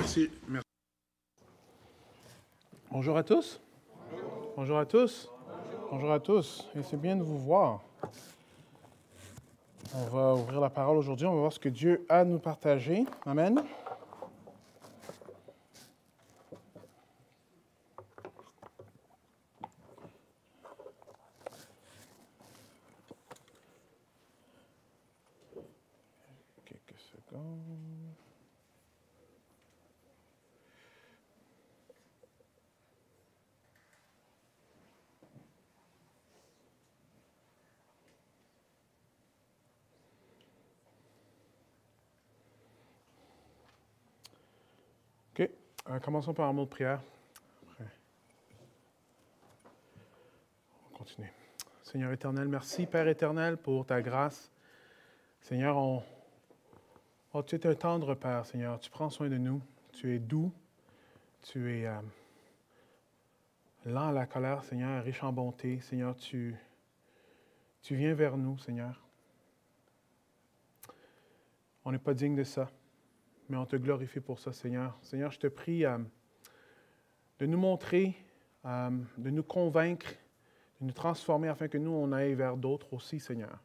Merci. Merci. Bonjour à tous. Bonjour à tous. Bonjour à tous. Et c'est bien de vous voir. On va ouvrir la parole aujourd'hui. On va voir ce que Dieu a à nous partager. Amen. Quelques secondes. OK. Commençons par un mot de prière. Après, on va continuer. Seigneur éternel, merci, Père éternel, pour ta grâce. Seigneur, tu es un tendre Père, Seigneur. Tu prends soin de nous. Tu es doux. Tu es lent à la colère, Seigneur, riche en bonté. Seigneur, tu viens vers nous, Seigneur. On n'est pas digne de ça, mais on te glorifie pour ça, Seigneur. Seigneur, je te prie de nous montrer, de nous convaincre, de nous transformer afin que nous, on aille vers d'autres aussi, Seigneur.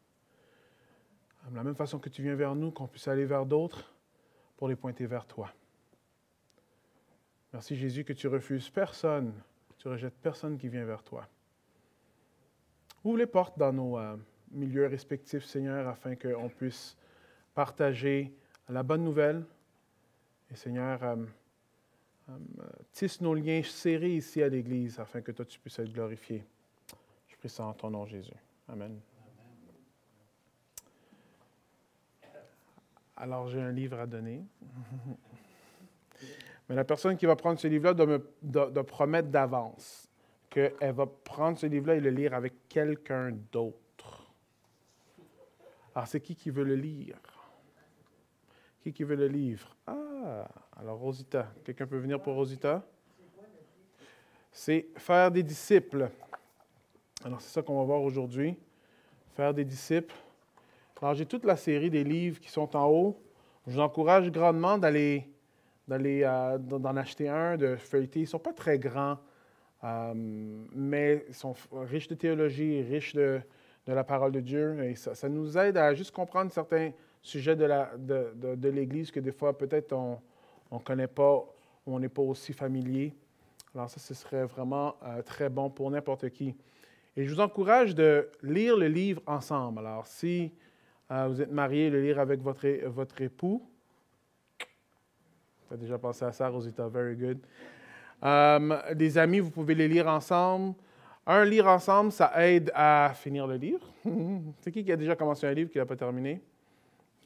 De la même façon que tu viens vers nous, qu'on puisse aller vers d'autres pour les pointer vers toi. Merci, Jésus, que tu refuses personne, tu rejettes personne qui vient vers toi. Ouvre les portes dans nos milieux respectifs, Seigneur, afin qu'on puisse partager la bonne nouvelle. Et Seigneur, tisse nos liens serrés ici à l'Église afin que toi, tu puisses être glorifié. Je prie ça en ton nom, Jésus. Amen. Alors, j'ai un livre à donner. Mais la personne qui va prendre ce livre-là doit promettre d'avance qu'elle va prendre ce livre-là et le lire avec quelqu'un d'autre. Alors, c'est qui veut le lire? Qui veut le livre? Ah, alors Rosita. Quelqu'un peut venir pour Rosita? C'est faire des disciples. Alors, c'est ça qu'on va voir aujourd'hui. Faire des disciples. Alors, j'ai toute la série des livres qui sont en haut. Je vous encourage grandement d'en acheter un, de feuilleter. Ils ne sont pas très grands, mais ils sont riches de théologie, riches de la parole de Dieu. Et ça nous aide à juste comprendre certains sujets de l'Église que des fois, peut-être, on ne connaît pas ou on n'est pas aussi familier. Alors ça, ce serait vraiment très bon pour n'importe qui. Et je vous encourage de lire le livre ensemble. Alors, si vous êtes mariés, le lire avec votre époux. Tu as déjà pensé à ça, Rosita? Very good. Des amis, vous pouvez les lire ensemble. Lire ensemble, ça aide à finir le livre. C'est qui a déjà commencé un livre qui n'a pas terminé?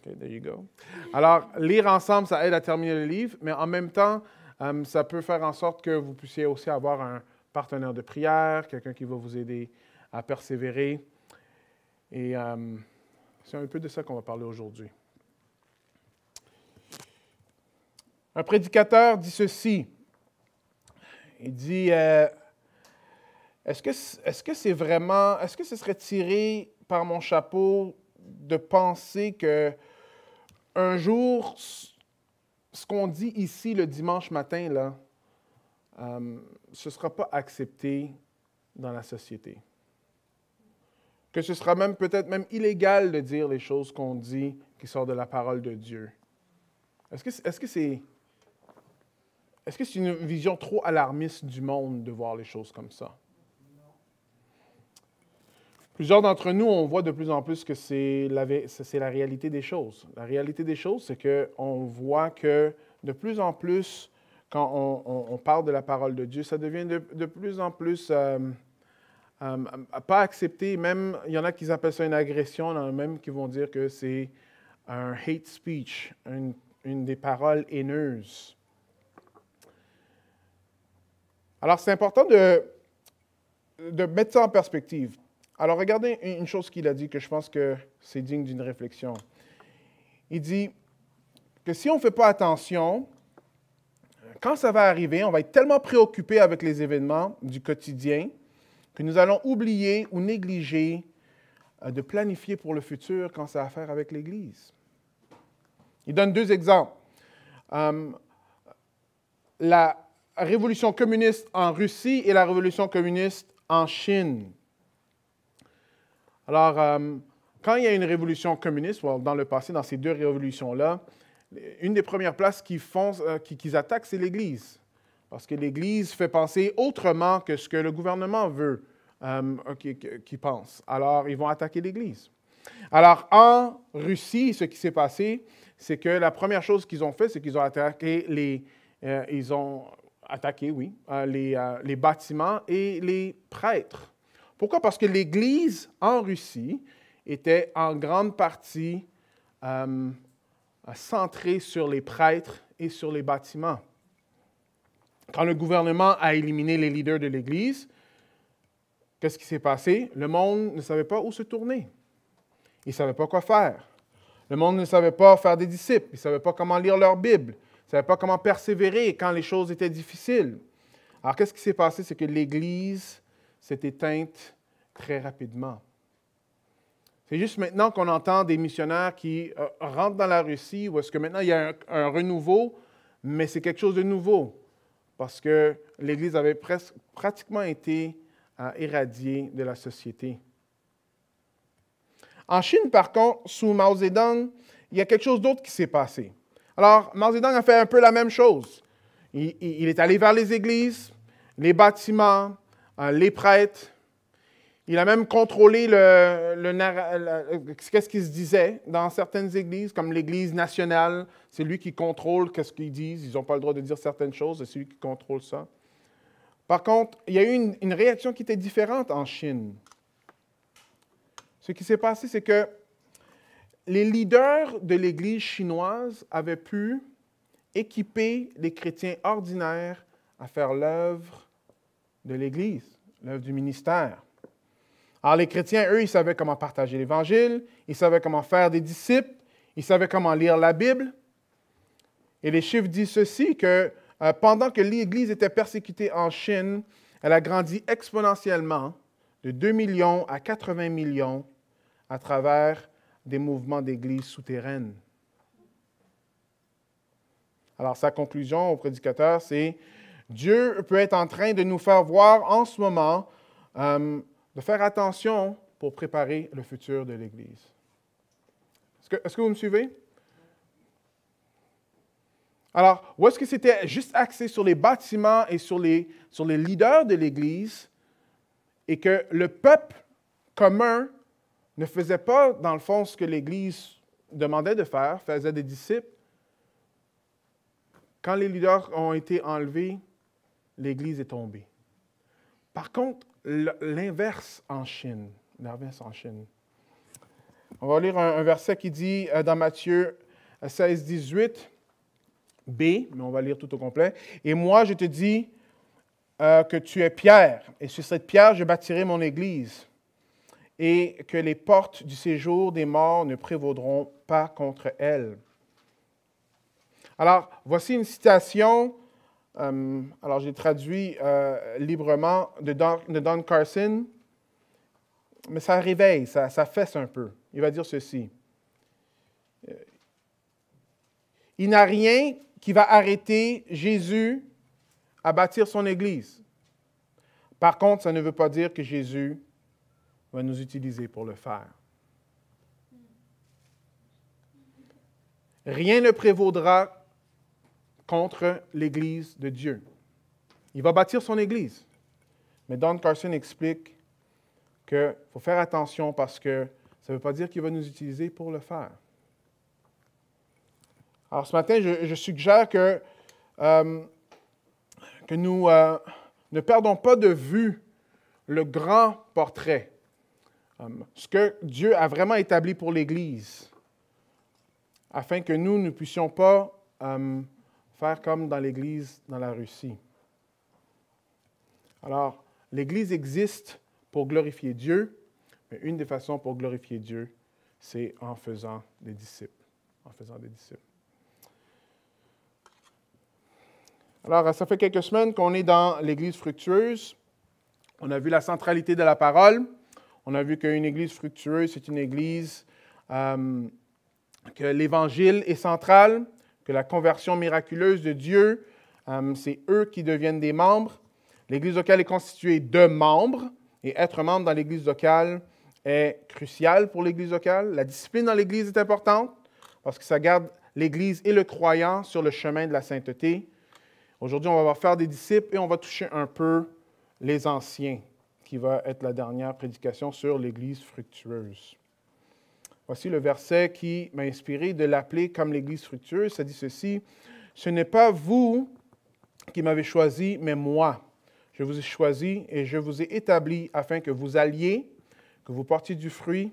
OK, there you go. Alors, lire ensemble, ça aide à terminer le livre, mais en même temps, ça peut faire en sorte que vous puissiez aussi avoir un partenaire de prière, quelqu'un qui va vous aider à persévérer. Et c'est un peu de ça qu'on va parler aujourd'hui. Un prédicateur dit ceci. Il dit, est-ce que c'est vraiment, est-ce que ce serait tiré par mon chapeau de penser que un jour, ce qu'on dit ici le dimanche matin, là, ce ne sera pas accepté dans la société? Que ce sera même peut-être même illégal de dire les choses qu'on dit qui sortent de la parole de Dieu? Est-ce que c'est une vision trop alarmiste du monde de voir les choses comme ça? Plusieurs d'entre nous, on voit de plus en plus que c'est la réalité des choses. La réalité des choses, c'est qu'on voit que de plus en plus, quand on parle de la parole de Dieu, ça devient de plus en plus pas accepté. Même, il y en a qui appellent ça une agression, il y en a même qui vont dire que c'est un hate speech, une des paroles haineuses. Alors, c'est important de mettre ça en perspective. Alors, regardez une chose qu'il a dit que je pense que c'est digne d'une réflexion. Il dit que si on ne fait pas attention, quand ça va arriver, on va être tellement préoccupé avec les événements du quotidien que nous allons oublier ou négliger de planifier pour le futur quand ça a à faire avec l'Église. Il donne 2 exemples. la révolution communiste en Russie et la révolution communiste en Chine. Alors, quand il y a une révolution communiste, dans le passé, dans ces deux révolutions-là, une des premières places qu'ils attaquent, c'est l'Église. Parce que l'Église fait penser autrement que ce que le gouvernement veut qu'il pense. Alors, ils vont attaquer l'Église. Alors, en Russie, ce qui s'est passé, c'est que la première chose qu'ils ont fait, c'est qu'ils ont attaqué les bâtiments et les prêtres. Pourquoi? Parce que l'Église en Russie était en grande partie centrée sur les prêtres et sur les bâtiments. Quand le gouvernement a éliminé les leaders de l'Église, qu'est-ce qui s'est passé? Le monde ne savait pas où se tourner. Il ne savait pas quoi faire. Le monde ne savait pas faire des disciples. Il ne savait pas comment lire leur Bible. Il ne savait pas comment persévérer quand les choses étaient difficiles. Alors, qu'est-ce qui s'est passé? C'est que l'Église s'est éteinte très rapidement. C'est juste maintenant qu'on entend des missionnaires qui rentrent dans la Russie, où est-ce que maintenant il y a un renouveau, mais c'est quelque chose de nouveau, parce que l'Église avait pratiquement été éradiée de la société. En Chine, par contre, sous Mao Zedong, il y a quelque chose d'autre qui s'est passé. Alors, Mao Zedong a fait un peu la même chose. Il est allé vers les églises, les bâtiments, les prêtres. Il a même contrôlé qu'est-ce qui se disait dans certaines églises, comme l'Église nationale. C'est lui qui contrôle qu'est-ce qu'ils disent. Ils n'ont pas le droit de dire certaines choses, c'est lui qui contrôle ça. Par contre, il y a eu une réaction qui était différente en Chine. Ce qui s'est passé, c'est que les leaders de l'Église chinoise avaient pu équiper les chrétiens ordinaires à faire l'œuvre de l'Église, l'œuvre du ministère. Alors les chrétiens, eux, ils savaient comment partager l'Évangile, ils savaient comment faire des disciples, ils savaient comment lire la Bible. Et les chiffres disent ceci, que pendant que l'Église était persécutée en Chine, elle a grandi exponentiellement de 2 millions à 80 millions à travers des mouvements d'église souterraines. Alors, sa conclusion au prédicateur, c'est « Dieu peut être en train de nous faire voir en ce moment de faire attention pour préparer le futur de l'Église. » Est-ce que vous me suivez? Alors, où est-ce que c'était juste axé sur les bâtiments et sur les leaders de l'Église et que le peuple commun ne faisait pas, dans le fond, ce que l'Église demandait de faire, faisait des disciples. Quand les leaders ont été enlevés, l'Église est tombée. Par contre, l'inverse en Chine. On va lire un verset qui dit dans Matthieu 16, 18, B, mais on va lire tout au complet. « Et moi, je te dis que tu es Pierre, et sur cette pierre, je bâtirai mon Église. Et que les portes du séjour des morts ne prévaudront pas contre elle. » Alors, voici une citation, alors j'ai traduit librement de Don Carson, mais ça réveille, ça fesse un peu. Il va dire ceci. Il n'y a rien qui va arrêter Jésus à bâtir son Église. Par contre, ça ne veut pas dire que Jésus va nous utiliser pour le faire. Rien ne prévaudra contre l'Église de Dieu. Il va bâtir son Église. Mais Don Carson explique qu'il faut faire attention parce que ça ne veut pas dire qu'il va nous utiliser pour le faire. Alors ce matin, je suggère que nous ne perdons pas de vue le grand portrait. Ce que Dieu a vraiment établi pour l'Église, afin que nous ne puissions pas faire comme dans l'Église dans la Russie. Alors, l'Église existe pour glorifier Dieu, mais une des façons pour glorifier Dieu, c'est en faisant des disciples. Alors, ça fait quelques semaines qu'on est dans l'Église fructueuse. On a vu la centralité de la parole. On a vu qu'une Église fructueuse, c'est une Église que l'Évangile est central, que la conversion miraculeuse de Dieu C'est eux qui deviennent des membres. L'Église locale est constituée de membres, et être membre dans l'Église locale est crucial pour l'Église locale. La discipline dans l'Église est importante, parce que ça garde l'Église et le croyant sur le chemin de la sainteté. Aujourd'hui, on va faire des disciples et on va toucher un peu les anciens, qui va être la dernière prédication sur l'Église fructueuse. Voici le verset qui m'a inspiré de l'appeler comme l'Église fructueuse. Ça dit ceci: « Ce n'est pas vous qui m'avez choisi, mais moi. Je vous ai choisi et je vous ai établi afin que vous alliez, que vous portiez du fruit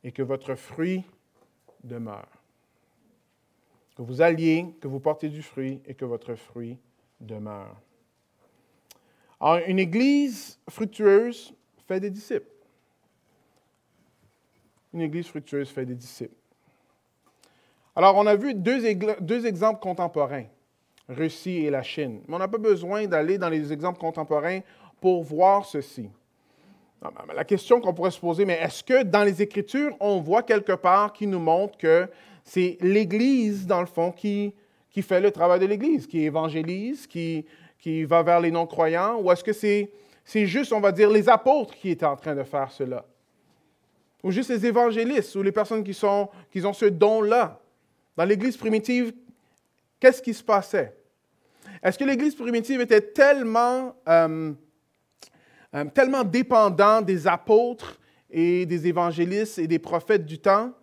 et que votre fruit demeure. » Que vous alliez, que vous portiez du fruit et que votre fruit demeure. Alors, une Église fructueuse fait des disciples. Une Église fructueuse fait des disciples. Alors, on a vu deux exemples contemporains, Russie et la Chine. Mais on n'a pas besoin d'aller dans les exemples contemporains pour voir ceci. La question qu'on pourrait se poser, mais est-ce que dans les Écritures, on voit quelque part qui nous montre que c'est l'Église, dans le fond, qui fait le travail de l'Église, qui évangélise, qui va vers les non-croyants, ou est-ce que c'est juste, on va dire, les apôtres qui étaient en train de faire cela? Ou juste les évangélistes, ou les personnes qui ont ce don-là? Dans l'Église primitive, qu'est-ce qui se passait? Est-ce que l'Église primitive était tellement dépendante des apôtres et des évangélistes et des prophètes du temps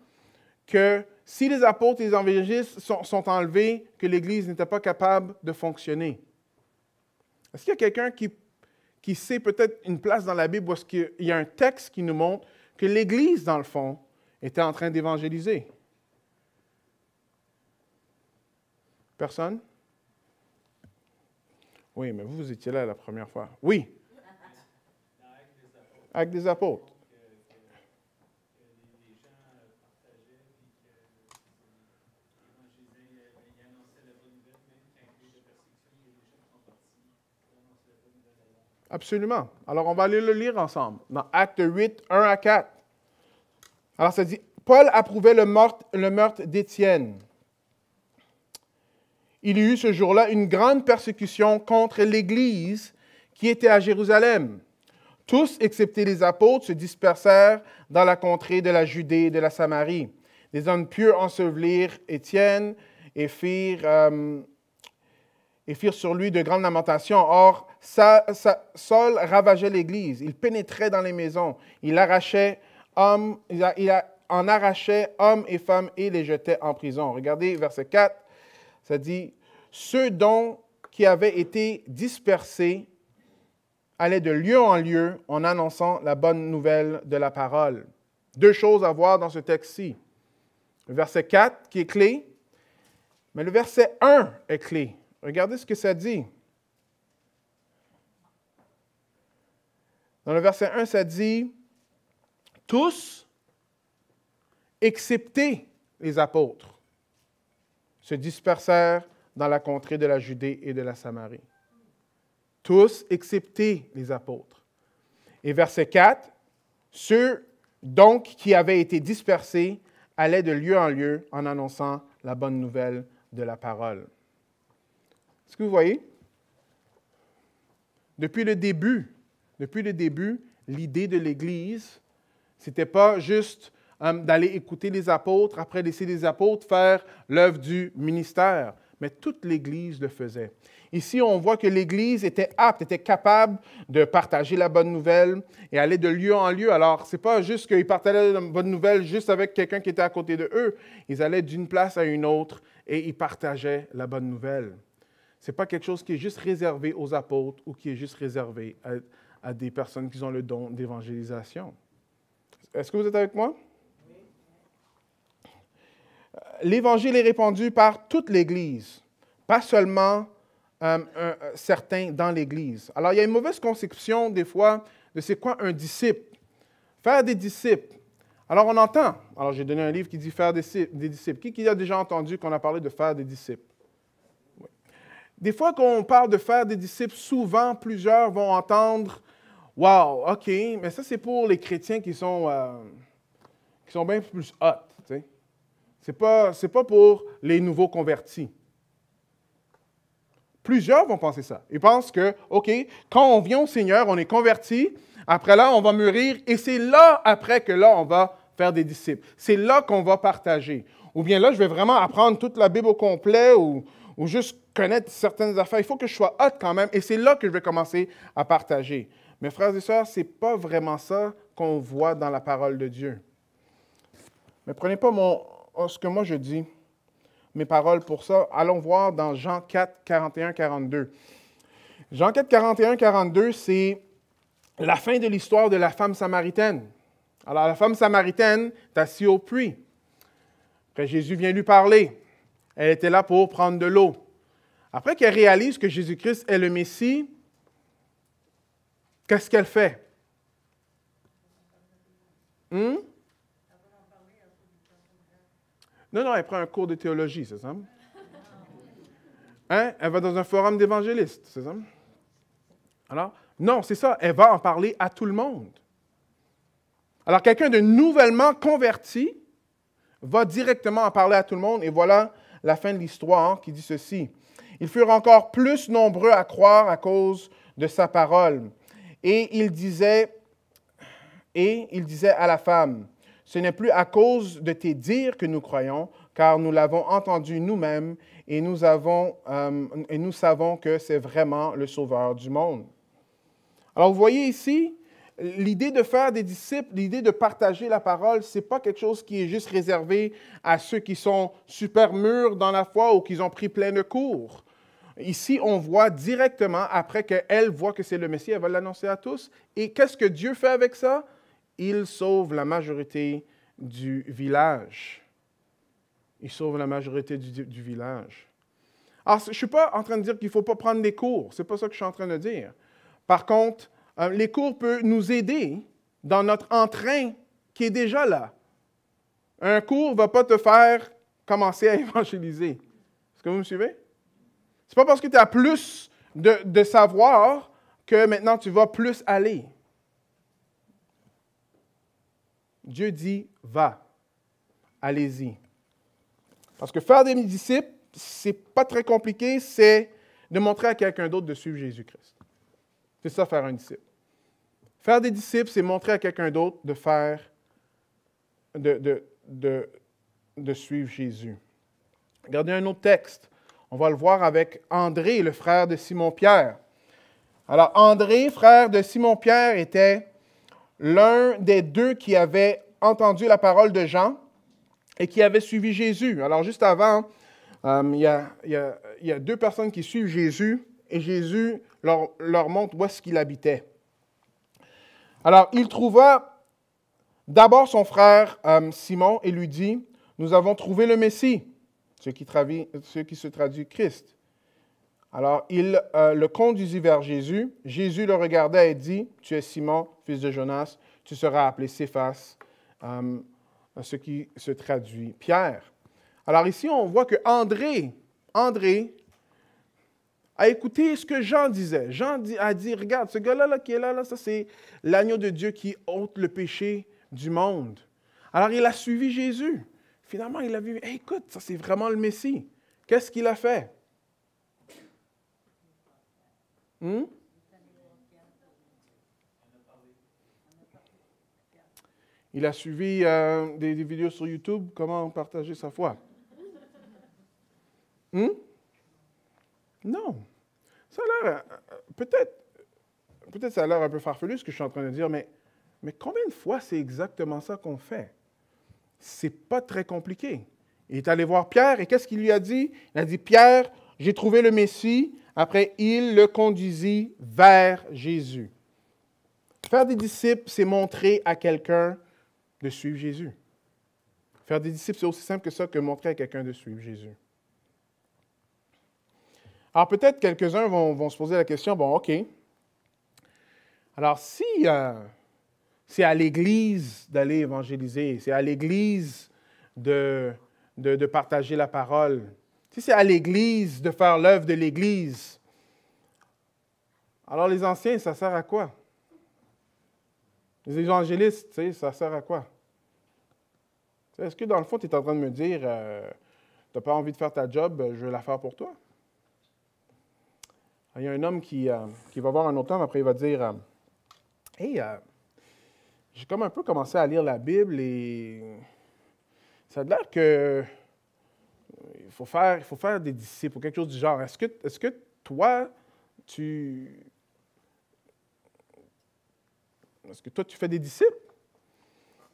que si les apôtres et les évangélistes sont enlevés, que l'Église n'était pas capable de fonctionner? Est-ce qu'il y a quelqu'un qui sait peut-être une place dans la Bible où est-ce qu'il y a un texte qui nous montre que l'Église, dans le fond, était en train d'évangéliser? Personne? Oui, mais vous étiez là la première fois. Oui. Avec des apôtres. Absolument. Alors, on va aller le lire ensemble, dans Actes 8, 1 à 4. Alors, ça dit, « Paul approuvait le meurtre d'Étienne. Il y eut ce jour-là une grande persécution contre l'Église qui était à Jérusalem. Tous, excepté les apôtres, se dispersèrent dans la contrée de la Judée et de la Samarie. Des hommes pieux ensevelirent Étienne et firent sur lui de grandes lamentations. Or, Saul ravageait l'Église. Il pénétrait dans les maisons. Il en arrachait hommes et femmes et les jetait en prison. » Regardez, verset 4, ça dit, « Ceux qui avaient été dispersés allaient de lieu en lieu en annonçant la bonne nouvelle de la parole. » Deux choses à voir dans ce texte-ci. Le verset 4 qui est clé, mais le verset 1 est clé. Regardez ce que ça dit. Dans le verset 1, ça dit « Tous, excepté les apôtres, se dispersèrent dans la contrée de la Judée et de la Samarie. » Tous, excepté les apôtres. Et verset 4, « Ceux donc qui avaient été dispersés allaient de lieu en lieu en annonçant la bonne nouvelle de la parole. » Est-ce que vous voyez? Depuis le début, l'idée de l'Église, ce n'était pas juste d'aller écouter les apôtres, après laisser les apôtres faire l'œuvre du ministère, mais toute l'Église le faisait. Ici, on voit que l'Église était apte, était capable de partager la bonne nouvelle et aller de lieu en lieu. Alors, ce n'est pas juste qu'ils partageaient la bonne nouvelle juste avec quelqu'un qui était à côté de eux. Ils allaient d'une place à une autre et ils partageaient la bonne nouvelle. Ce n'est pas quelque chose qui est juste réservé aux apôtres ou qui est juste réservé à des personnes qui ont le don d'évangélisation. Est-ce que vous êtes avec moi? L'Évangile est répandu par toute l'Église, pas seulement certains dans l'Église. Alors, il y a une mauvaise conception, des fois, de c'est quoi un disciple. Faire des disciples. Alors, on entend. Alors, j'ai donné un livre qui dit faire des disciples. Qui a déjà entendu qu'on a parlé de faire des disciples? Oui. Des fois, quand on parle de faire des disciples, souvent, plusieurs vont entendre « Wow, OK, mais ça, c'est pour les chrétiens qui sont bien plus hot. » Ce n'est pas pour les nouveaux convertis. Plusieurs vont penser ça. Ils pensent que, OK, quand on vient au Seigneur, on est converti, après là, on va mûrir, et c'est là, après que là, on va faire des disciples. C'est là qu'on va partager. Ou bien là, je vais vraiment apprendre toute la Bible au complet, ou juste connaître certaines affaires. Il faut que je sois hot quand même, et c'est là que je vais commencer à partager. Mes frères et sœurs, ce n'est pas vraiment ça qu'on voit dans la parole de Dieu. Mais prenez pas ce que moi je dis, mes paroles pour ça. Allons voir dans Jean 4, 41, 42. Jean 4, 41, 42, c'est la fin de l'histoire de la femme samaritaine. Alors, la femme samaritaine est assise au puits. Après, Jésus vient lui parler. Elle était là pour prendre de l'eau. Après qu'elle réalise que Jésus-Christ est le Messie, qu'est-ce qu'elle fait? Non, elle prend un cours de théologie, c'est ça? Elle va dans un forum d'évangélistes, c'est ça? Alors, non, c'est ça, elle va en parler à tout le monde. Alors, quelqu'un de nouvellement converti va directement en parler à tout le monde, et voilà la fin de l'histoire qui dit ceci. Ils furent encore plus nombreux à croire à cause de sa parole. Et il disait à la femme, « Ce n'est plus à cause de tes dires que nous croyons, car nous l'avons entendu nous-mêmes et nous savons que c'est vraiment le Sauveur du monde. » Alors, vous voyez ici, l'idée de faire des disciples, l'idée de partager la parole, ce n'est pas quelque chose qui est juste réservé à ceux qui sont super mûrs dans la foi ou qui ont pris plein de cours. Ici, on voit directement, après qu'elle voit que c'est le Messie, elle va l'annoncer à tous. Et qu'est-ce que Dieu fait avec ça? Il sauve la majorité du village. Il sauve la majorité du village. Alors, je ne suis pas en train de dire qu'il ne faut pas prendre des cours. Ce n'est pas ça que je suis en train de dire. Par contre, les cours peuvent nous aider dans notre entrain qui est déjà là. Un cours ne va pas te faire commencer à évangéliser. Est-ce que vous me suivez? Ce n'est pas parce que tu as plus de savoir que maintenant tu vas plus aller. Dieu dit, va, allez-y. Parce que faire des disciples, ce n'est pas très compliqué, c'est de montrer à quelqu'un d'autre de suivre Jésus-Christ. C'est ça, faire un disciple. Faire des disciples, c'est montrer à quelqu'un d'autre de suivre Jésus. Regardez un autre texte. On va le voir avec André, le frère de Simon-Pierre. Alors, André, frère de Simon-Pierre, était l'un des deux qui avait entendu la parole de Jean et qui avait suivi Jésus. Alors, juste avant, il y a deux personnes qui suivent Jésus et Jésus leur montre où est-ce qu'il habitait. Alors, il trouva d'abord son frère Simon et lui dit, « Nous avons trouvé le Messie », ce qui se traduit Christ. Alors, il le conduisit vers Jésus. Jésus le regardait et dit, « Tu es Simon, fils de Jonas, tu seras appelé Céphas », ce qui se traduit Pierre. Alors ici, on voit que André a écouté ce que Jean disait. Jean a dit, regarde, ce gars-là qui est là, ça c'est l'agneau de Dieu qui ôte le péché du monde. Alors il a suivi Jésus. Finalement, il a vu, hey, écoute, ça c'est vraiment le Messie. Qu'est-ce qu'il a fait? Il a suivi des vidéos sur YouTube, comment partager sa foi. Non. Ça a l'air, peut-être ça a l'air un peu farfelu ce que je suis en train de dire, mais combien de fois c'est exactement ça qu'on fait? C'est pas très compliqué. Il est allé voir Pierre et qu'est-ce qu'il lui a dit? Il a dit, Pierre, j'ai trouvé le Messie. Après, il le conduisit vers Jésus. Faire des disciples, c'est montrer à quelqu'un de suivre Jésus. Faire des disciples, c'est aussi simple que ça que montrer à quelqu'un de suivre Jésus. Alors peut-être quelques-uns vont se poser la question, bon, OK. Alors si c'est à l'Église d'aller évangéliser, c'est à l'Église de partager la parole, si c'est à l'Église de faire l'œuvre de l'Église, alors les anciens, ça sert à quoi? Les évangélistes, ça sert à quoi? Est-ce que dans le fond, tu es en train de me dire, tu n'as pas envie de faire ta job, je vais la faire pour toi? Il y a un homme qui va voir un autre homme, après il va dire Hey, j'ai comme un peu commencé à lire la Bible et ça a l'air que il faut faire des disciples ou quelque chose du genre. Est-ce que toi, est-ce que toi, tu fais des disciples?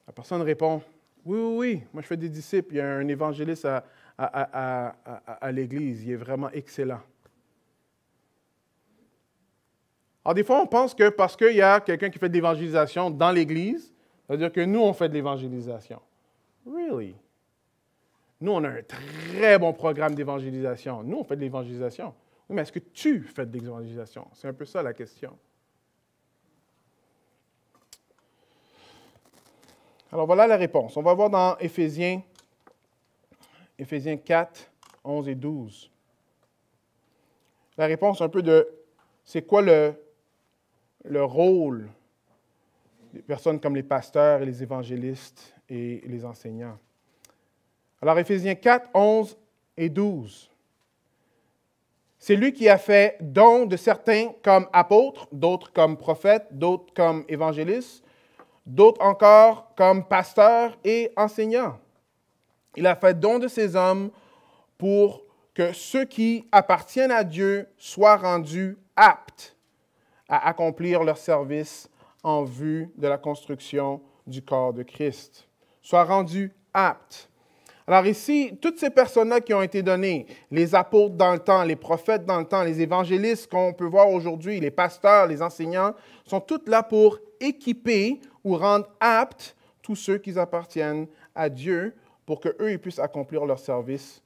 La personne répond oui, oui, oui, moi je fais des disciples. Il y a un évangéliste à l'Église, il est vraiment excellent. Alors, des fois, on pense que parce qu'il y a quelqu'un qui fait de l'évangélisation dans l'Église, ça veut dire que nous, on fait de l'évangélisation. Really? Nous, on a un très bon programme d'évangélisation. Nous, on fait de l'évangélisation. Oui, mais est-ce que tu fais de l'évangélisation? C'est un peu ça la question. Alors, voilà la réponse. On va voir dans Éphésiens 4, 11 et 12. La réponse un peu de c'est quoi le rôle des personnes comme les pasteurs et les évangélistes et les enseignants. Alors, Éphésiens 4, 11 et 12. C'est lui qui a fait don de certains comme apôtres, d'autres comme prophètes, d'autres comme évangélistes, d'autres encore comme pasteurs et enseignants. Il a fait don de ces hommes pour que ceux qui appartiennent à Dieu soient rendus aptes à accomplir leur service en vue de la construction du corps de Christ. Soient rendus aptes. Alors ici, toutes ces personnes-là qui ont été données, les apôtres dans le temps, les prophètes dans le temps, les évangélistes qu'on peut voir aujourd'hui, les pasteurs, les enseignants, sont toutes là pour équiper ou rendre aptes tous ceux qui appartiennent à Dieu pour qu'eux ils puissent accomplir leur service.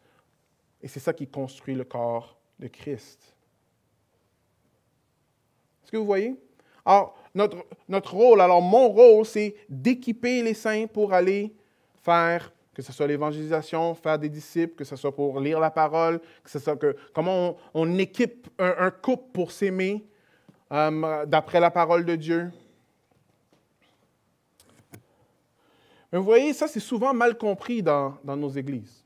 Et c'est ça qui construit le corps de Christ. Est-ce que vous voyez? Alors, notre rôle, alors mon rôle, c'est d'équiper les saints pour aller faire, que ce soit l'évangélisation, faire des disciples, que ce soit pour lire la parole, que ce soit comment on équipe un couple pour s'aimer d'après la parole de Dieu. Mais vous voyez, ça c'est souvent mal compris dans nos églises.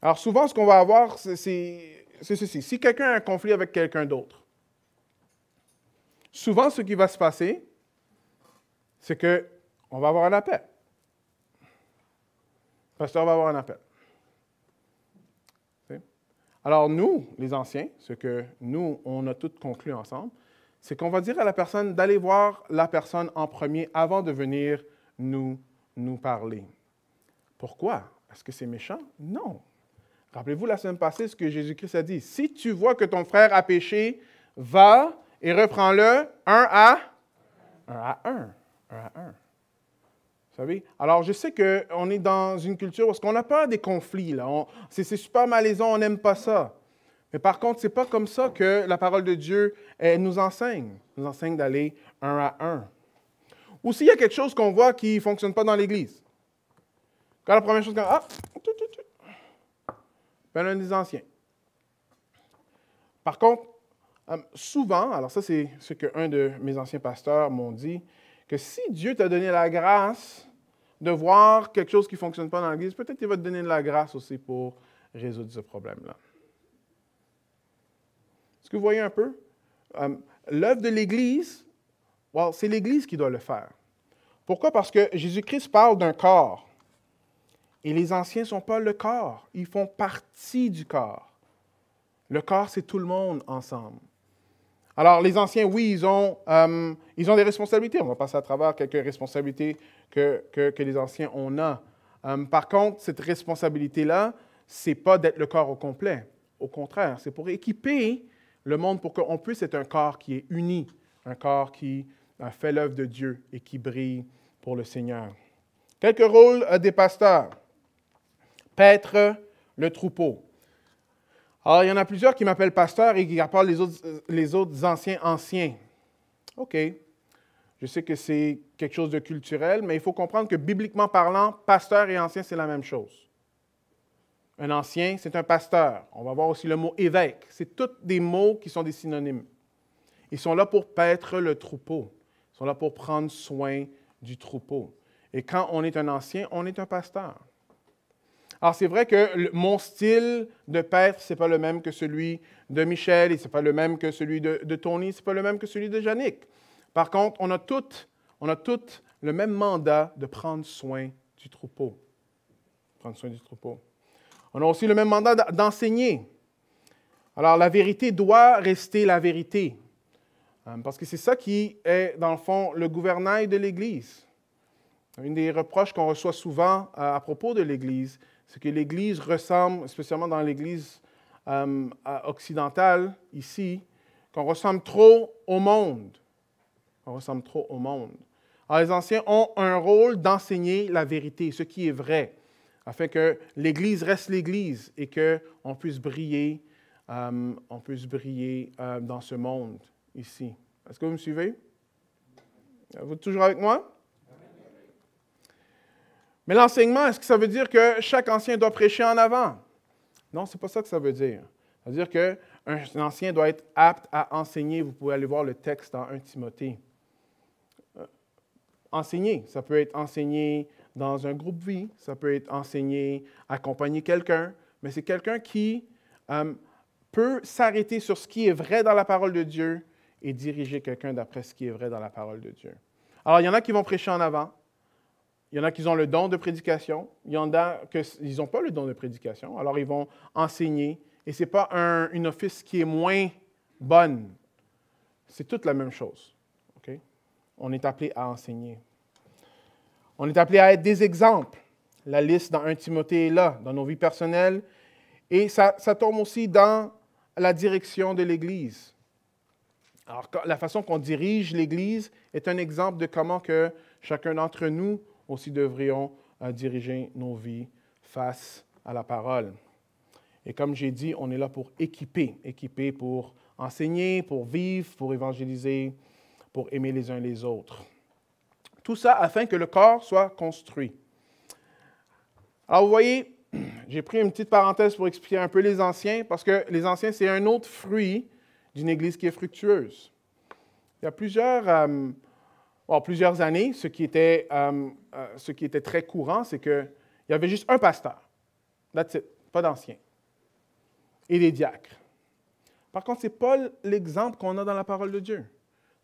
Alors souvent, ce qu'on va avoir, c'est ceci. Si quelqu'un a un conflit avec quelqu'un d'autre, souvent, ce qui va se passer, c'est qu'on va avoir un appel. Le pasteur va avoir un appel. Alors nous, les anciens, ce que nous, on a tous conclu ensemble, c'est qu'on va dire à la personne d'aller voir la personne en premier avant de venir nous parler. Pourquoi? Est-ce que c'est méchant? Non. Rappelez-vous la semaine passée ce que Jésus-Christ a dit. Si tu vois que ton frère a péché, va et reprends-le un à un. Vous savez? Alors, je sais qu'on est dans une culture où on n'a pas des conflits. Là. C'est super malaisant, on n'aime pas ça. Mais par contre, ce n'est pas comme ça que la parole de Dieu nous enseigne. Elle nous enseigne d'aller un à un. Ou s'il y a quelque chose qu'on voit qui ne fonctionne pas dans l'Église. Quand la première chose qu'on ben, l'un des anciens. Par contre, souvent, alors ça c'est ce qu'un de mes anciens pasteurs m'ont dit, que si Dieu t'a donné la grâce de voir quelque chose qui ne fonctionne pas dans l'Église, peut-être qu'il va te donner de la grâce aussi pour résoudre ce problème-là. Est-ce que vous voyez un peu? L'œuvre de l'Église, c'est l'Église qui doit le faire. Pourquoi? Parce que Jésus-Christ parle d'un corps. Et les anciens ne sont pas le corps. Ils font partie du corps. Le corps, c'est tout le monde ensemble. Alors, les anciens, oui, ils ont des responsabilités. On va passer à travers quelques responsabilités que les anciens ont. Par contre, cette responsabilité-là, ce n'est pas d'être le corps au complet. Au contraire, c'est pour équiper le monde pour qu'on puisse être un corps qui est uni, un corps qui fait l'œuvre de Dieu et qui brille pour le Seigneur. Quelques rôles des pasteurs. Paître le troupeau. Alors, il y en a plusieurs qui m'appellent pasteur et qui appellent les autres anciens. OK. Je sais que c'est quelque chose de culturel, mais il faut comprendre que bibliquement parlant, pasteur et ancien, c'est la même chose. Un ancien, c'est un pasteur. On va voir aussi le mot évêque. C'est tous des mots qui sont des synonymes. Ils sont là pour paître le troupeau. Ils sont là pour prendre soin du troupeau. Et quand on est un ancien, on est un pasteur. Alors, c'est vrai que mon style de paître, ce n'est pas le même que celui de Michel, et ce n'est pas le même que celui de Tony, ce n'est pas le même que celui de Yannick. Par contre, on a toutes le même mandat de prendre soin du troupeau. Prendre soin du troupeau. On a aussi le même mandat d'enseigner. Alors, la vérité doit rester la vérité. Parce que c'est ça qui est, dans le fond, le gouvernail de l'Église. Une des reproches qu'on reçoit souvent à propos de l'Église, c'est que l'Église ressemble, spécialement dans l'Église occidentale, ici, qu'on ressemble trop au monde. On ressemble trop au monde. Alors, les anciens ont un rôle d'enseigner la vérité, ce qui est vrai, afin que l'Église reste l'Église et qu'on puisse briller, dans ce monde ici. Est-ce que vous me suivez? Vous êtes toujours avec moi? Mais l'enseignement, est-ce que ça veut dire que chaque ancien doit prêcher en avant? Non, ce n'est pas ça que ça veut dire. Ça veut dire qu'un ancien doit être apte à enseigner. Vous pouvez aller voir le texte dans 1 Timothée. Enseigner, ça peut être enseigné dans un groupe vie, ça peut être enseigné, accompagner quelqu'un, mais c'est quelqu'un qui peut s'arrêter sur ce qui est vrai dans la parole de Dieu et diriger quelqu'un d'après ce qui est vrai dans la parole de Dieu. Alors, il y en a qui vont prêcher en avant. Il y en a qui ont le don de prédication. Il y en a qui n'ont pas le don de prédication. Alors, ils vont enseigner. Et ce n'est pas une office qui est moins bonne. C'est toute la même chose. Okay? On est appelé à enseigner. On est appelé à être des exemples. La liste dans 1 Timothée est là, dans nos vies personnelles. Et ça tombe aussi dans la direction de l'Église. Alors, la façon qu'on dirige l'Église est un exemple de comment que chacun d'entre nous aussi devrions diriger nos vies face à la parole. Et comme j'ai dit, on est là pour équiper pour enseigner, pour vivre, pour évangéliser, pour aimer les uns les autres. Tout ça afin que le corps soit construit. Alors vous voyez, j'ai pris une petite parenthèse pour expliquer un peu les anciens, parce que les anciens, c'est un autre fruit d'une Église qui est fructueuse. Il y a plusieurs années, ce qui était très courant, c'est qu'il y avait juste un pasteur. That's it, pas d'anciens. Et des diacres. Par contre, ce n'est pas l'exemple qu'on a dans la parole de Dieu.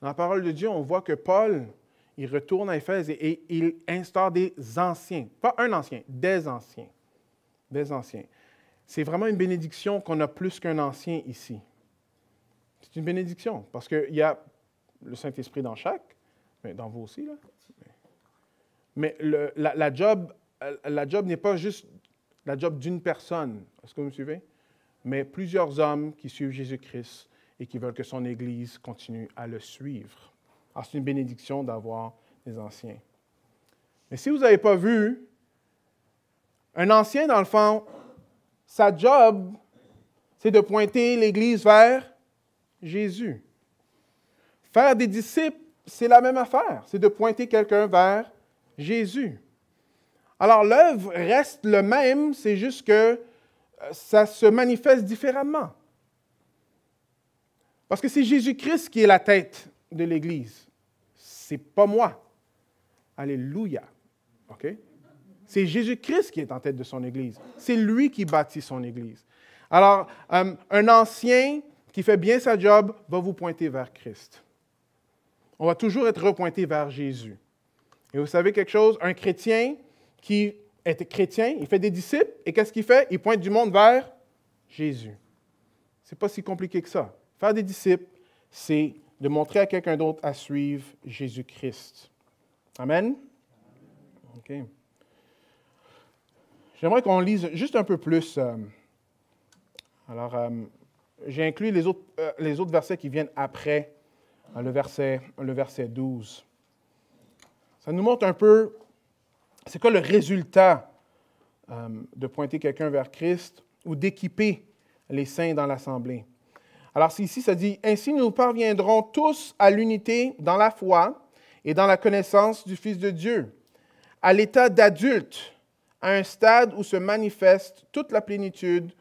Dans la parole de Dieu, on voit que Paul, il retourne à Éphèse et il instaure des anciens. Pas un ancien, des anciens. Des anciens. C'est vraiment une bénédiction qu'on a plus qu'un ancien ici. C'est une bénédiction parce qu'il y a le Saint-Esprit dans chaque, mais dans vous aussi, là. Mais la job n'est pas juste la job d'une personne. Est-ce que vous me suivez? Mais plusieurs hommes qui suivent Jésus-Christ et qui veulent que son Église continue à le suivre. Alors, c'est une bénédiction d'avoir des anciens. Mais si vous n'avez pas vu, un ancien, dans le fond, sa job, c'est de pointer l'Église vers Jésus. Faire des disciples, c'est la même affaire. C'est de pointer quelqu'un vers Jésus. Alors, l'œuvre reste le même, c'est juste que ça se manifeste différemment. Parce que c'est Jésus-Christ qui est la tête de l'Église. C'est pas moi. Alléluia. OK? C'est Jésus-Christ qui est en tête de son Église. C'est lui qui bâtit son Église. Alors, un ancien qui fait bien sa job va vous pointer vers Christ. On va toujours être repointé vers Jésus. Et vous savez quelque chose? Un chrétien qui est chrétien, il fait des disciples, et qu'est-ce qu'il fait? Il pointe du monde vers Jésus. Ce n'est pas si compliqué que ça. Faire des disciples, c'est de montrer à quelqu'un d'autre à suivre Jésus-Christ. Amen? OK. J'aimerais qu'on lise juste un peu plus. J'ai inclus les autres versets qui viennent après le verset 12. Ça nous montre un peu, c'est quoi le résultat de pointer quelqu'un vers Christ ou d'équiper les saints dans l'assemblée. Alors ici, ça dit, « Ainsi nous parviendrons tous à l'unité dans la foi et dans la connaissance du Fils de Dieu, à l'état d'adulte, à un stade où se manifeste toute la plénitude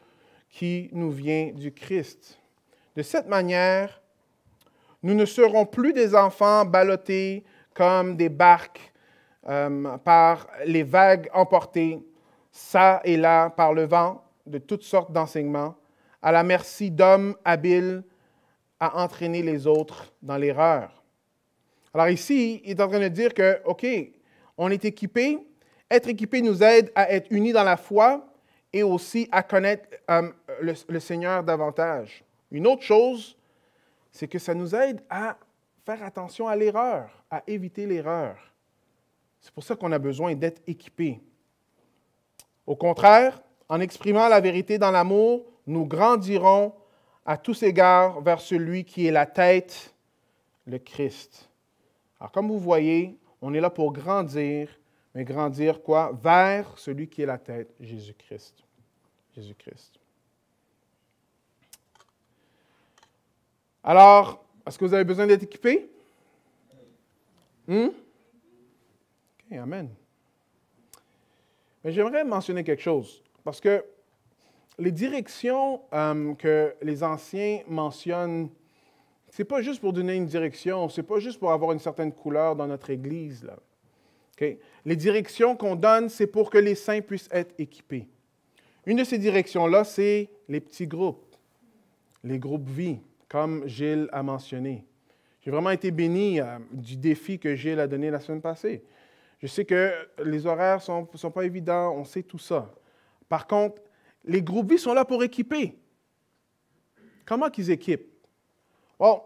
qui nous vient du Christ. De cette manière, nous ne serons plus des enfants ballottés comme des barques par les vagues emportées, ça et là, par le vent, de toutes sortes d'enseignements, à la merci d'hommes habiles à entraîner les autres dans l'erreur. Alors ici, il est en train de dire que, OK, on est équipé. Être équipé nous aide à être unis dans la foi et aussi à connaître le Seigneur davantage. Une autre chose, c'est que ça nous aide à faire attention à l'erreur, à éviter l'erreur. C'est pour ça qu'on a besoin d'être équipé. Au contraire, en exprimant la vérité dans l'amour, nous grandirons à tous égards vers celui qui est la tête, le Christ. Alors, comme vous voyez, on est là pour grandir, mais grandir quoi? Vers celui qui est la tête, Jésus-Christ. Jésus-Christ. Alors, est-ce que vous avez besoin d'être équipé? OK, amen. Mais j'aimerais mentionner quelque chose, parce que les directions que les anciens mentionnent, ce n'est pas juste pour donner une direction, ce n'est pas juste pour avoir une certaine couleur dans notre Église, là. Okay? Les directions qu'on donne, c'est pour que les saints puissent être équipés. Une de ces directions-là, c'est les petits groupes, les groupes vie, comme Gilles a mentionné. J'ai vraiment été béni du défi que Gilles a donné la semaine passée. Je sais que les horaires ne sont pas évidents, on sait tout ça. Par contre, les groupes vie sont là pour équiper. Comment qu'ils équipent? Bon,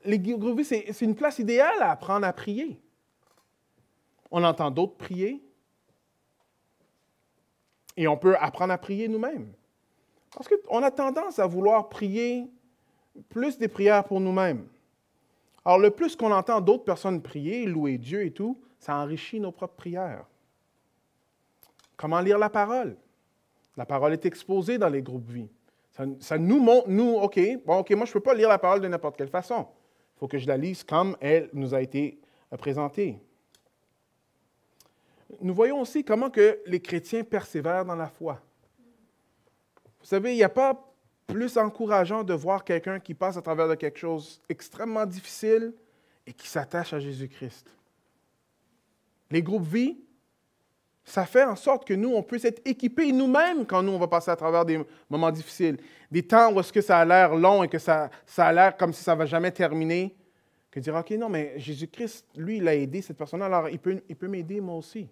les groupes vie, c'est une place idéale à apprendre à prier. On entend d'autres prier. Et on peut apprendre à prier nous-mêmes. Parce qu'on a tendance à vouloir prier plus des prières pour nous-mêmes. Alors, le plus qu'on entend d'autres personnes prier, louer Dieu et tout, ça enrichit nos propres prières. Comment lire la parole? La parole est exposée dans les groupes vie. Ça nous montre, OK, moi, je ne peux pas lire la parole de n'importe quelle façon. Il faut que je la lise comme elle nous a été présentée. Nous voyons aussi comment que les chrétiens persévèrent dans la foi. Vous savez, il n'y a pas plus encourageant de voir quelqu'un qui passe à travers de quelque chose extrêmement difficile et qui s'attache à Jésus-Christ. Les groupes vie, ça fait en sorte que nous, on puisse être équipés nous-mêmes quand nous, on va passer à travers des moments difficiles. Des temps où est-ce que ça a l'air long et que ça a l'air comme si ça ne va jamais terminer. Que dire, OK, non, mais Jésus-Christ, lui, il a aidé cette personne-là, alors il peut m'aider moi aussi.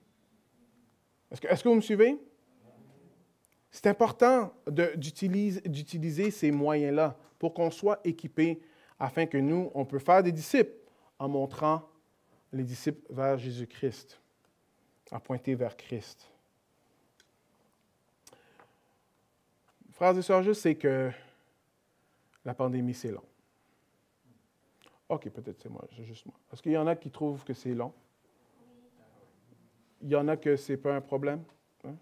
Est-ce que vous me suivez? C'est important d'utiliser ces moyens-là pour qu'on soit équipés afin que nous, on peut faire des disciples en montrant les disciples vers Jésus-Christ, à pointer vers Christ. Frères et sœurs, je sais que la pandémie, c'est long. OK, peut-être c'est moi, c'est juste moi. Est-ce qu'il y en a qui trouvent que c'est long? Il y en a que ce n'est pas un problème? Hein?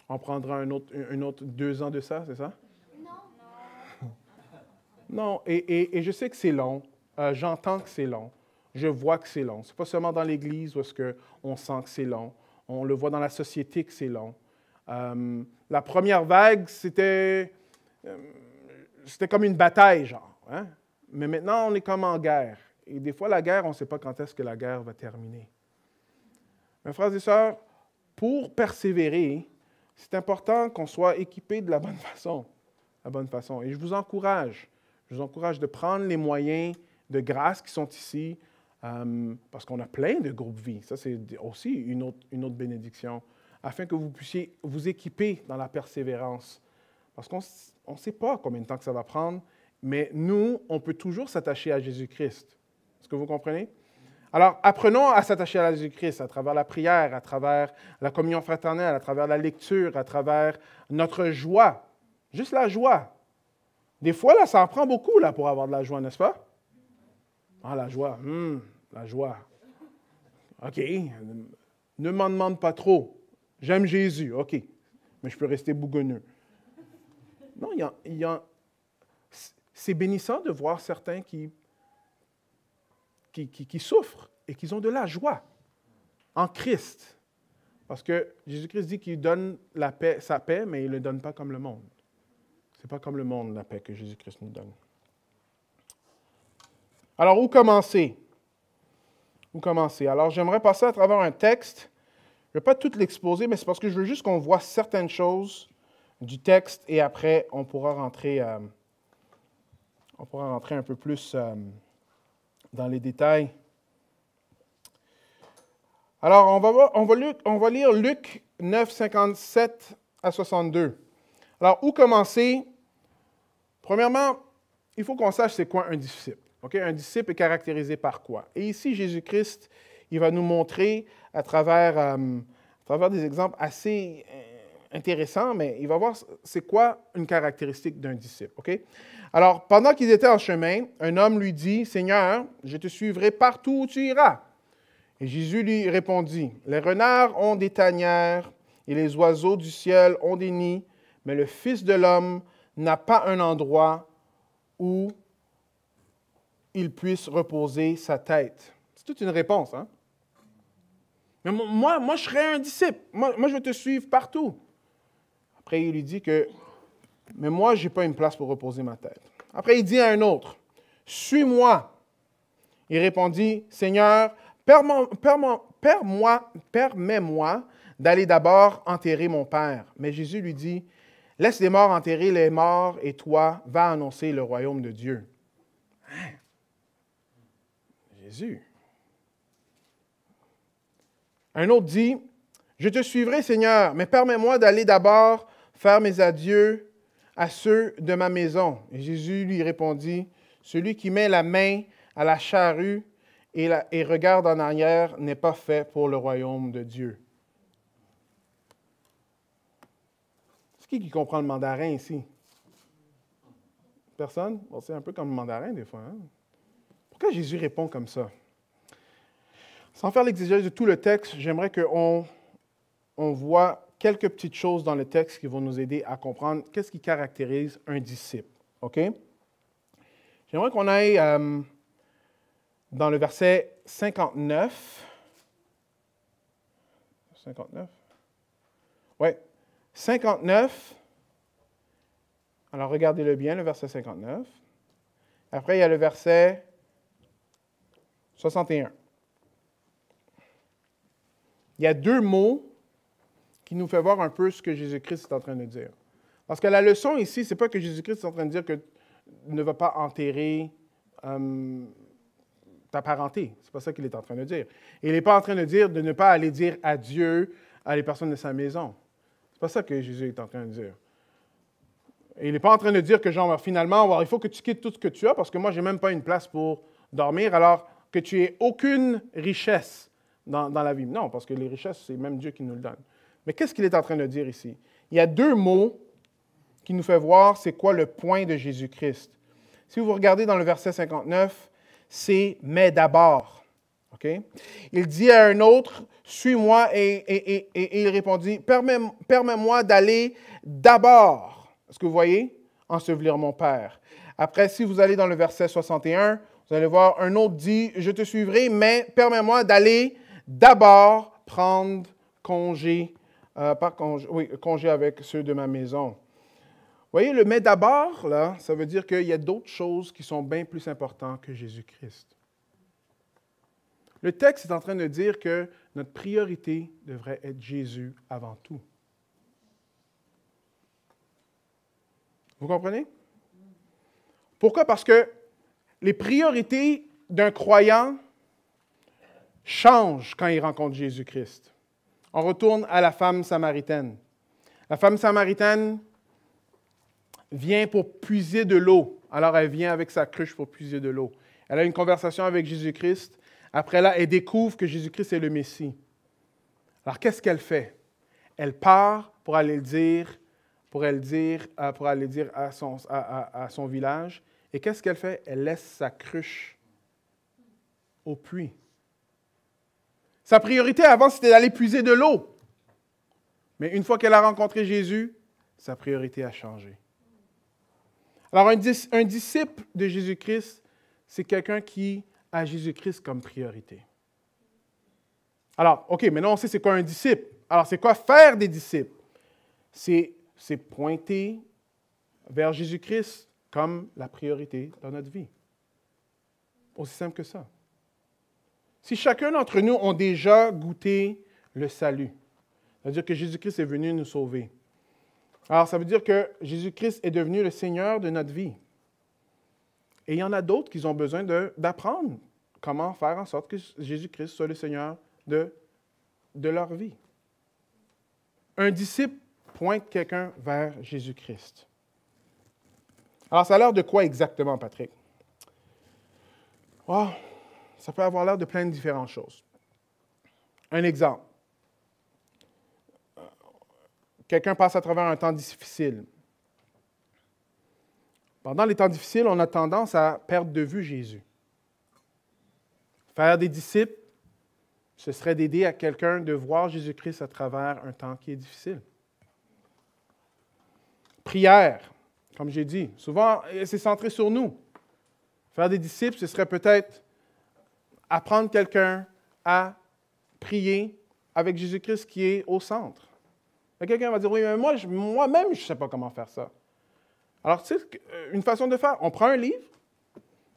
On prendra un autre 2 ans de ça, c'est ça? Non. Non, et je sais que c'est long. J'entends que c'est long. Je vois que c'est long. Ce n'est pas seulement dans l'Église où est-ce qu'on sent que c'est long. On le voit dans la société que c'est long. La première vague, c'était comme une bataille, genre. Hein? Mais maintenant, on est comme en guerre. Et des fois, la guerre, on ne sait pas quand est-ce que la guerre va terminer. Mes frères et sœurs, pour persévérer, c'est important qu'on soit équipé de la bonne façon. Et je vous encourage de prendre les moyens de grâce qui sont ici, parce qu'on a plein de groupes vie. Ça, c'est aussi une autre bénédiction, afin que vous puissiez vous équiper dans la persévérance. Parce qu'on ne sait pas combien de temps que ça va prendre, mais nous, on peut toujours s'attacher à Jésus-Christ. Est-ce que vous comprenez? Alors, apprenons à s'attacher à Jésus-Christ à travers la prière, à travers la communion fraternelle, à travers la lecture, à travers notre joie. Juste la joie. Des fois, là, ça en prend beaucoup là, pour avoir de la joie, n'est-ce pas? Ah, la joie. La joie. OK. Ne m'en demande pas trop. J'aime Jésus. OK. Mais je peux rester bougonneux. Non, c'est bénissant de voir certains qui souffrent et qui ont de la joie en Christ. Parce que Jésus-Christ dit qu'il donne sa paix, mais il ne le donne pas comme le monde. Ce n'est pas comme le monde, la paix que Jésus-Christ nous donne. Alors, où commencer? Alors, j'aimerais passer à travers un texte Je ne vais pas tout l'exposer, mais c'est parce que je veux juste qu'on voit certaines choses du texte et après, on pourra rentrer un peu plus dans les détails. Alors, on va lire Luc 9, 57 à 62. Alors, où commencer? Premièrement, il faut qu'on sache c'est quoi un disciple. Okay? Un disciple est caractérisé par quoi? Et ici, Jésus-Christ, il va nous montrer à travers des exemples assez intéressants, mais il va voir c'est quoi une caractéristique d'un disciple. Okay? Alors, pendant qu'ils étaient en chemin, un homme lui dit, « Seigneur, je te suivrai partout où tu iras. » Et Jésus lui répondit, « Les renards ont des tanières et les oiseaux du ciel ont des nids, mais le Fils de l'homme n'a pas un endroit où il puisse reposer sa tête. » C'est toute une réponse, hein? Mais moi, je serai un disciple. Moi, je vais te suivre partout. Après, il lui dit que, mais moi, je n'ai pas une place pour reposer ma tête. Après, il dit à un autre, « Suis-moi. » Il répondit, « Seigneur, permets-moi d'aller d'abord enterrer mon père. » Mais Jésus lui dit, « Laisse les morts enterrer les morts et toi, va annoncer le royaume de Dieu. » Hein? Jésus. Un autre dit, « Je te suivrai, Seigneur, mais permets-moi d'aller d'abord faire mes adieux à ceux de ma maison. » Et Jésus lui répondit, « Celui qui met la main à la charrue et regarde en arrière n'est pas fait pour le royaume de Dieu. » C'est qui comprend le mandarin ici? Personne? Bon, c'est un peu comme le mandarin des fois. Hein? Pourquoi Jésus répond comme ça? Sans faire l'exégèse de tout le texte, j'aimerais qu'on voit quelques petites choses dans le texte qui vont nous aider à comprendre qu'est-ce qui caractérise un disciple. OK? J'aimerais qu'on aille dans le verset 59. 59? Oui. 59. Alors, regardez-le bien, le verset 59. Après, il y a le verset 61. Il y a deux mots qui nous font voir un peu ce que Jésus-Christ est en train de dire. Parce que la leçon ici, ce n'est pas que Jésus-Christ est en train de dire que ne va pas enterrer ta parenté. Ce n'est pas ça qu'il est en train de dire. Il n'est pas en train de dire de ne pas aller dire adieu à les personnes de sa maison. Ce n'est pas ça que Jésus est en train de dire. Et il n'est pas en train de dire que genre, finalement, il faut que tu quittes tout ce que tu as parce que moi, je n'ai même pas une place pour dormir alors que tu n'aies aucune richesse dans la vie. Non, parce que les richesses, c'est même Dieu qui nous le donne. Mais qu'est-ce qu'il est en train de dire ici? Il y a deux mots qui nous font voir c'est quoi le point de Jésus-Christ. Si vous regardez dans le verset 59, c'est « mais d'abord ». Okay? Il dit à un autre « suis-moi » et il répondit « permets-moi d'aller d'abord ». Est-ce que vous voyez? « Ensevelir mon père ». Après, si vous allez dans le verset 61, vous allez voir un autre dit « je te suivrai, mais permets-moi d'aller d'abord prendre congé, congé avec ceux de ma maison. » Vous voyez, le « mais d'abord », là, ça veut dire qu'il y a d'autres choses qui sont bien plus importantes que Jésus-Christ. Le texte est en train de dire que notre priorité devrait être Jésus avant tout. Vous comprenez? Pourquoi? Parce que les priorités d'un croyant changent quand il rencontre Jésus-Christ. On retourne à la femme samaritaine. La femme samaritaine vient pour puiser de l'eau. Alors, elle vient avec sa cruche pour puiser de l'eau. Elle a une conversation avec Jésus-Christ. Après là, elle découvre que Jésus-Christ est le Messie. Alors, qu'est-ce qu'elle fait? Elle part pour aller le dire, à son village. Et qu'est-ce qu'elle fait? Elle laisse sa cruche au puits. Sa priorité avant, c'était d'aller puiser de l'eau. Mais une fois qu'elle a rencontré Jésus, sa priorité a changé. Alors, un disciple de Jésus-Christ, c'est quelqu'un qui a Jésus-Christ comme priorité. Alors, OK, maintenant on sait c'est quoi un disciple. Alors, c'est quoi faire des disciples? C'est pointer vers Jésus-Christ comme la priorité dans notre vie. Aussi simple que ça. Si chacun d'entre nous a déjà goûté le salut, C'est-à-dire que Jésus-Christ est venu nous sauver. Alors, ça veut dire que Jésus-Christ est devenu le Seigneur de notre vie. Et il y en a d'autres qui ont besoin d'apprendre comment faire en sorte que Jésus-Christ soit le Seigneur de leur vie. Un disciple pointe quelqu'un vers Jésus-Christ. Alors, ça a l'air de quoi exactement, Patrick? Oh, ça peut avoir l'air de plein de différentes choses. Un exemple. Quelqu'un passe à travers un temps difficile. Pendant les temps difficiles, on a tendance à perdre de vue Jésus. Faire des disciples, ce serait d'aider à quelqu'un de voir Jésus-Christ à travers un temps qui est difficile. Prière, comme j'ai dit, souvent c'est centré sur nous. Faire des disciples, ce serait peut-être apprendre quelqu'un à prier avec Jésus-Christ qui est au centre. Et quelqu'un va dire, oui, mais moi-même, je ne sais pas comment faire ça. Alors, tu sais, une façon de faire, on prend un livre.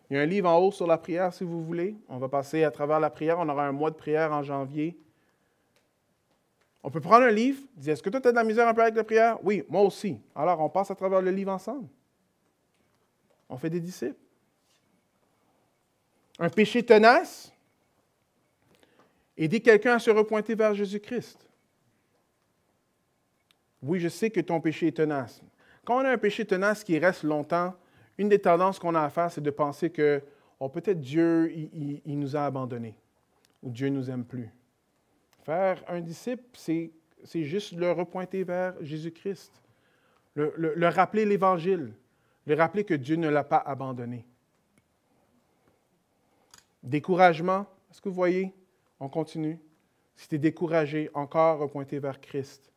Il y a un livre en haut sur la prière, si vous voulez. On va passer à travers la prière. On aura un mois de prière en janvier. On peut prendre un livre, dire, est-ce que toi, tu as de la misère un peu avec la prière? Oui, moi aussi. Alors, on passe à travers le livre ensemble. On fait des disciples. Un péché tenace, aider quelqu'un à se repointer vers Jésus-Christ. Oui, je sais que ton péché est tenace. Quand on a un péché tenace qui reste longtemps, une des tendances qu'on a à faire, c'est de penser que peut-être Dieu, il nous a abandonnés, ou Dieu ne nous aime plus. Faire un disciple, c'est juste le repointer vers Jésus-Christ, le rappeler l'Évangile, le rappeler que Dieu ne l'a pas abandonné. Découragement, est-ce que vous voyez? On continue. Si tu es découragé, encore repointer vers Christ.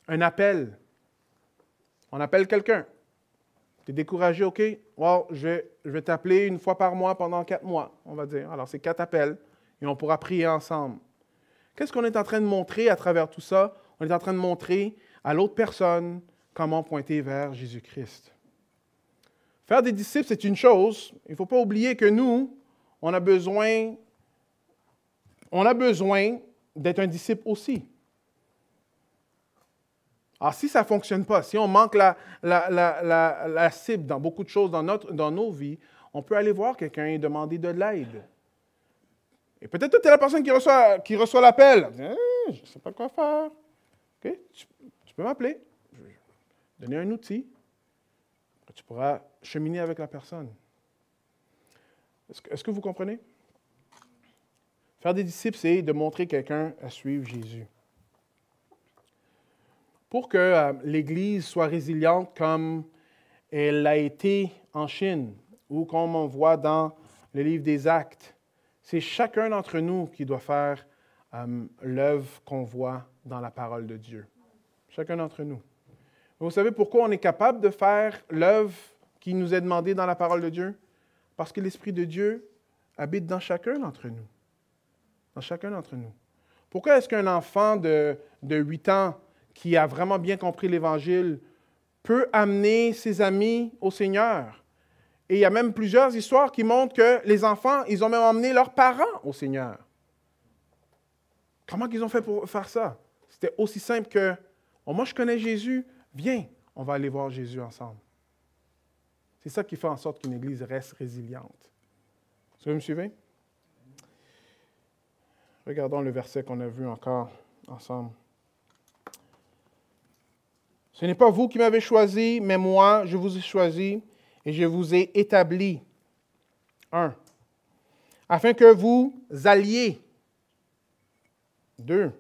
Un appel. On appelle quelqu'un. Tu es découragé, OK? Wow, je vais t'appeler une fois par mois pendant 4 mois, on va dire. Alors, c'est 4 appels et on pourra prier ensemble. Qu'est-ce qu'on est en train de montrer à travers tout ça? On est en train de montrer à l'autre personne comment pointer vers Jésus-Christ. Faire des disciples, c'est une chose. Il ne faut pas oublier que nous, on a besoin d'être un disciple aussi. Alors, si ça ne fonctionne pas, si on manque la cible dans beaucoup de choses dans nos vies, on peut aller voir quelqu'un et demander de l'aide. Et peut-être que tu es la personne qui reçoit l'appel. Je ne sais pas quoi faire. Okay? Tu peux m'appeler. Je vais te donner un outil. Tu pourras cheminer avec la personne. Est-ce que vous comprenez? Faire des disciples, c'est de montrer quelqu'un à suivre Jésus. Pour que l'Église soit résiliente comme elle l'a été en Chine, ou comme on voit dans le livre des Actes, c'est chacun d'entre nous qui doit faire l'œuvre qu'on voit dans la parole de Dieu. Chacun d'entre nous. Vous savez pourquoi on est capable de faire l'œuvre qui nous est demandée dans la parole de Dieu? Parce que l'Esprit de Dieu habite dans chacun d'entre nous. Dans chacun d'entre nous. Pourquoi est-ce qu'un enfant de 8 ans qui a vraiment bien compris l'Évangile peut amener ses amis au Seigneur? Et il y a même plusieurs histoires qui montrent que les enfants, ils ont même emmené leurs parents au Seigneur. Comment ils ont fait pour faire ça? C'était aussi simple que, moi je connais Jésus, viens, on va aller voir Jésus ensemble. C'est ça qui fait en sorte qu'une Église reste résiliente. Est-ce que vous me suivez? Regardons le verset qu'on a vu encore ensemble. Ce n'est pas vous qui m'avez choisi, mais moi, je vous ai choisi et je vous ai établi. 1. Afin que vous alliez. 2.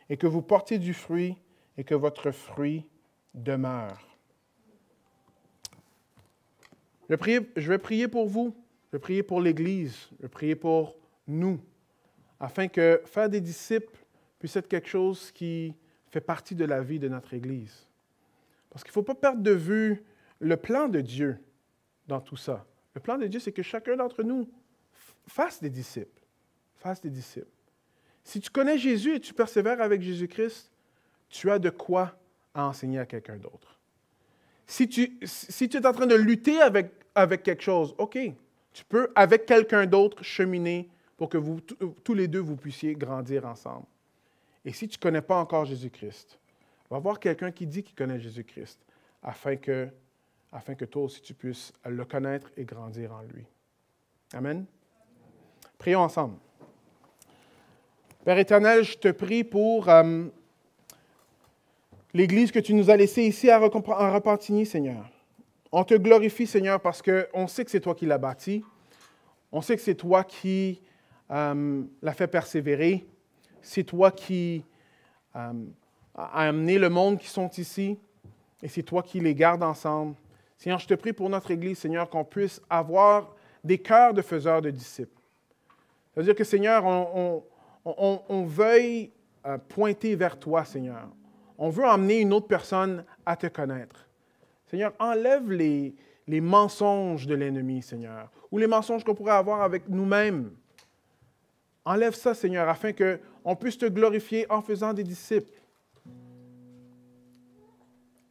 Et que vous portiez du fruit et que votre fruit demeure. Je vais prier pour vous. Je vais prier pour l'Église. Je vais prier pour nous. Afin que faire des disciples puisse être quelque chose qui fait partie de la vie de notre Église. Parce qu'il ne faut pas perdre de vue le plan de Dieu dans tout ça. Le plan de Dieu, c'est que chacun d'entre nous fasse des disciples. Fasse des disciples. Si tu connais Jésus et tu persévères avec Jésus-Christ, tu as de quoi enseigner à quelqu'un d'autre. Si tu es en train de lutter avec quelque chose, OK, tu peux, avec quelqu'un d'autre, cheminer pour que tous les deux, vous puissiez grandir ensemble. Et si tu ne connais pas encore Jésus-Christ, va voir quelqu'un qui dit qu'il connaît Jésus-Christ, afin que toi aussi tu puisses le connaître et grandir en lui. Amen. Prions ensemble. Père éternel, je te prie pour l'Église que tu nous as laissée ici à Repentigny, Seigneur. On te glorifie, Seigneur, parce qu'on sait que c'est toi qui l'as bâti. On sait que c'est toi qui l'as fait persévérer. C'est toi qui as amené le monde qui sont ici. Et c'est toi qui les gardes ensemble. Seigneur, je te prie pour notre Église, Seigneur, qu'on puisse avoir des cœurs de faiseurs de disciples. C'est-à-dire que, Seigneur, on veuille pointer vers toi, Seigneur. On veut emmener une autre personne à te connaître. Seigneur, enlève les mensonges de l'ennemi, Seigneur, ou les mensonges qu'on pourrait avoir avec nous-mêmes. Enlève ça, Seigneur, afin qu'on puisse te glorifier en faisant des disciples.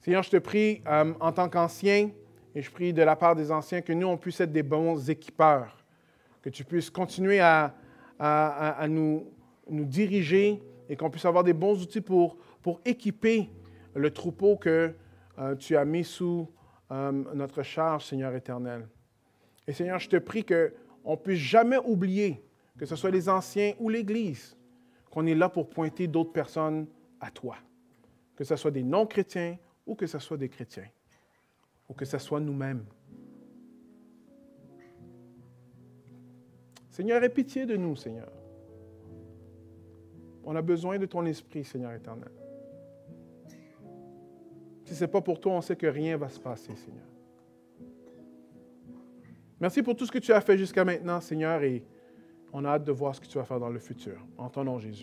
Seigneur, je te prie en tant qu'ancien, et je prie de la part des anciens que nous, on puisse être des bons équipeurs, que tu puisses continuer à nous diriger et qu'on puisse avoir des bons outils pour équiper le troupeau que tu as mis sous notre charge, Seigneur éternel. Et Seigneur, je te prie qu'on ne puisse jamais oublier, que ce soit les anciens ou l'Église, qu'on est là pour pointer d'autres personnes à toi. Que ce soit des non-chrétiens ou que ce soit des chrétiens, ou que ce soit nous-mêmes. Seigneur, aie pitié de nous, Seigneur. On a besoin de ton esprit, Seigneur éternel. Si ce n'est pas pour toi, on sait que rien ne va se passer, Seigneur. Merci pour tout ce que tu as fait jusqu'à maintenant, Seigneur, et on a hâte de voir ce que tu vas faire dans le futur. En ton nom, Jésus.